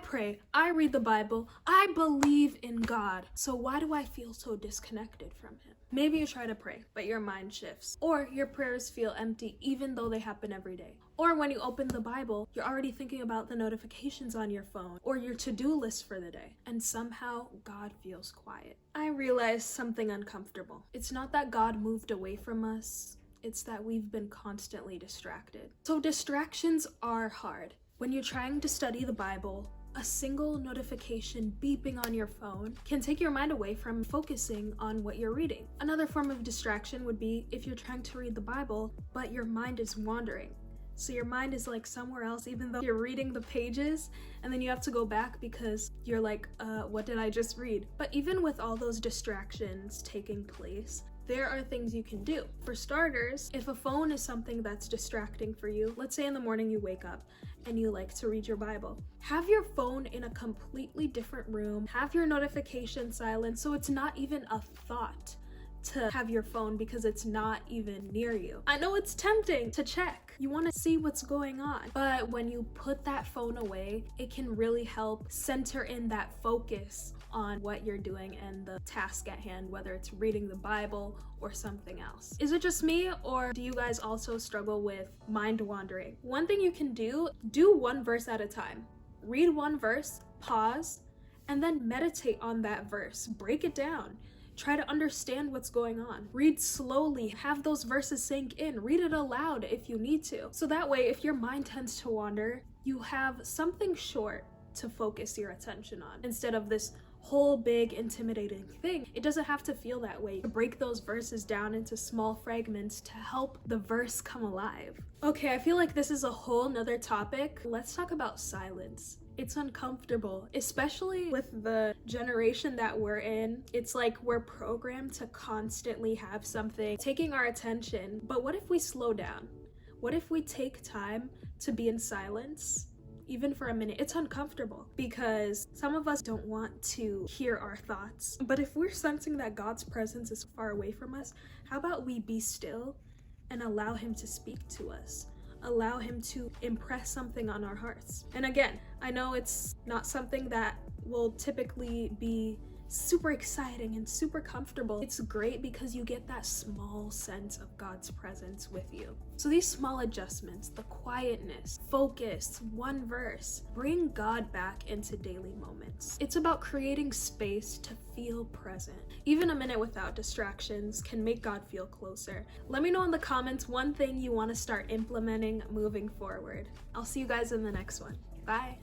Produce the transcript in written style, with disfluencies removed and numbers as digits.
pray, I read the Bible, I believe in God. So why do I feel so disconnected from him? Maybe you try to pray, but your mind shifts. Or your prayers feel empty even though they happen every day. Or when you open the Bible, you're already thinking about the notifications on your phone or your to-do list for the day. And somehow God feels quiet. I realized something uncomfortable. It's not that God moved away from us. It's that we've been constantly distracted. So distractions are hard. When you're trying to study the Bible, a single notification beeping on your phone can take your mind away from focusing on what you're reading. Another form of distraction would be if you're trying to read the Bible, but your mind is wandering. So your mind is like somewhere else, even though you're reading the pages, and then you have to go back because you're like, what did I just read? But even with all those distractions taking place, there are things you can do. For starters, if a phone is something that's distracting for you, let's say in the morning you wake up and you like to read your Bible, have your phone in a completely different room, have your notifications silent so it's not even a thought to have your phone because it's not even near you. I know it's tempting to check. You want to see what's going on. But when you put that phone away, it can really help center in that focus on what you're doing and the task at hand, whether it's reading the Bible or something else. Is it just me, or do you guys also struggle with mind wandering? One thing you can do one verse at a time. Read one verse, pause, and then meditate on that verse. Break it down. Try to understand what's going on. Read slowly, have those verses sink in, read it aloud if you need to. So that way, if your mind tends to wander, you have something short to focus your attention on instead of this whole big intimidating thing. It doesn't have to feel that way. Break those verses down into small fragments to help the verse come alive. Okay, I feel like this is a whole nother topic. Let's talk about silence. It's uncomfortable, especially with the generation that we're in. It's like we're programmed to constantly have something taking our attention. But what if we slow down? What if we take time to be in silence? Even for a minute. It's uncomfortable because some of us don't want to hear our thoughts. But if we're sensing that God's presence is far away from us, how about we be still and allow him to speak to us? Allow him to impress something on our hearts. And again, I know it's not something that will typically be super exciting and super comfortable. It's great because you get that small sense of God's presence with you. So these small adjustments, the quietness, focus, one verse, bring God back into daily moments. It's about creating space to feel present. Even a minute without distractions can make God feel closer. Let me know in the comments one thing you want to start implementing moving forward. I'll see you guys in the next one. Bye.